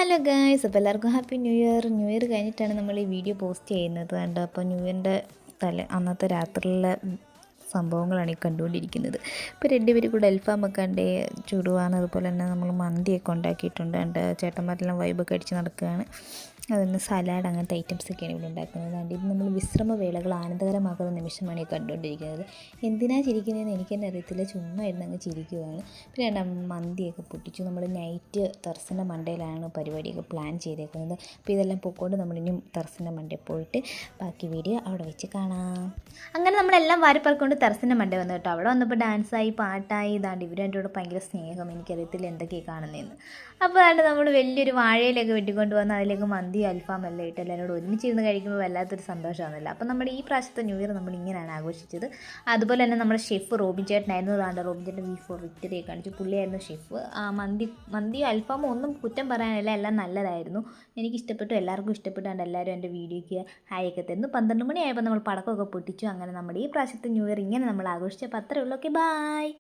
Hello guys, അപ്പോൾ എല്ലാവർക്കും happy new year. New year കഴിഞ്ഞിട്ടാണ് നമ്മൾ ഈ വീഡിയോ പോസ്റ്റ് ചെയ്യുന്നത് കണ്ടോ. അപ്പോൾ ന്യൂ ഇയറിൻ്റെ അന്നത്തെ രാത്രിയിലെ സംഭവങ്ങളാണ് ഈ കണ്ടുകൊണ്ടിരിക്കുന്നത്. ഇപ്പോൾ രണ്ടുപേരും കൂടെ അൽഫാമൊക്കെ കണ്ടേ ചുടുവാണ്. അതുപോലെ തന്നെ നമ്മൾ മന്തിയൊക്കെ ഉണ്ടാക്കിയിട്ടുണ്ട്. കണ്ട് ചേട്ടന്മാരെല്ലാം വൈബൊക്കെ അടിച്ച് നടക്കുകയാണ്. അതുപോലെ സലാഡ് അങ്ങനത്തെ ഐറ്റംസൊക്കെയാണ് ഇവിടെ ഉണ്ടാക്കുന്നത്. അതുകൊണ്ട് ഇത് നമ്മൾ വിശ്രമവേളകൾ ആനന്ദകരമാക്കുന്ന നിമിഷമാണ് ഈ കണ്ടുകൊണ്ടിരിക്കുന്നത്. എന്തിനാ ചിരിക്കുന്നതെന്ന് എനിക്ക് തന്നെ അറിയത്തില്ല, ചുമ്മാ ഇരുന്ന് അങ്ങ് ചിരിക്കുകയാണ്. പിന്നെ മന്തിയൊക്കെ പൊട്ടിച്ചു. നമ്മൾ നൈറ്റ് ടെറസിൻ്റെ മണ്ടയിലാണ് പരിപാടിയൊക്കെ പ്ലാൻ ചെയ്തേക്കുന്നത്. അപ്പോൾ ഇതെല്ലാം പൊക്കോണ്ട് നമ്മളിനിയും ടെറസിൻ്റെ മണ്ടയിൽ പോയിട്ട് ബാക്കി വീഡിയോ അവിടെ വെച്ച് കാണാം. അങ്ങനെ നമ്മളെല്ലാം വാരിപ്പറക്കൊണ്ട് ടെറസിൻ്റെ മണ്ടയിൽ വന്നു കേട്ടോ. അവിടെ വന്നപ്പോൾ ഡാൻസായി, പാട്ടായി. ഇതാണ്ട് ഇവർ എൻ്റെ കൂടെ ഭയങ്കര സ്നേഹം. എനിക്കറിയത്തില്ല എന്തൊക്കെയാണ് കാണുന്നതെന്ന്. അപ്പോൾ അതാണ്ട് നമ്മൾ വലിയൊരു വാഴയിലൊക്കെ വെട്ടിക്കൊണ്ട് വന്ന് അതിലേക്ക് മന്തി അൽഫാം എല്ലാം ഇട്ട് എല്ലാവരും കൂടെ ഒരുമിച്ചിരുന്ന് കഴിക്കുമ്പോൾ വല്ലാത്തൊരു സന്തോഷമാണല്ലോ. അപ്പോൾ നമ്മുടെ ഈ പ്രാവശ്യത്തെ ന്യൂ ഇയർ നമ്മൾ ഇങ്ങനെയാണ് ആഘോഷിച്ചത്. അതുപോലെ തന്നെ നമ്മുടെ ഷെഫ് റോബിൻ ചേട്ടനായിരുന്നു. അതാണ്ട് റോബിൻ ചേട്ടൻ വി ഫോർ വിക്ടറിയെ കാണിച്ചു. പുള്ളിയായിരുന്നു ഷെഫ്. മന്തി അൽഫാമും ഒന്നും കുറ്റം പറയാനില്ല, എല്ലാം നല്ലതായിരുന്നു. എനിക്കിഷ്ടപ്പെട്ടു, എല്ലാവർക്കും ഇഷ്ടപ്പെട്ടാണ്ട് എല്ലാവരും എൻ്റെ വീഡിയോയ്ക്ക് ഹായൊക്കെ തരുന്നു. 12 മണിയായപ്പോൾ നമ്മൾ പടക്കമൊക്കെ പൊട്ടിച്ചു. അങ്ങനെ നമ്മുടെ ഈ പ്രാവശ്യത്തെ ന്യൂ ഇയർ ഇങ്ങനെ നമ്മൾ ആഘോഷിച്ചു. അപ്പോൾ അത്രയേ ഉള്ളൂ. Okay, by.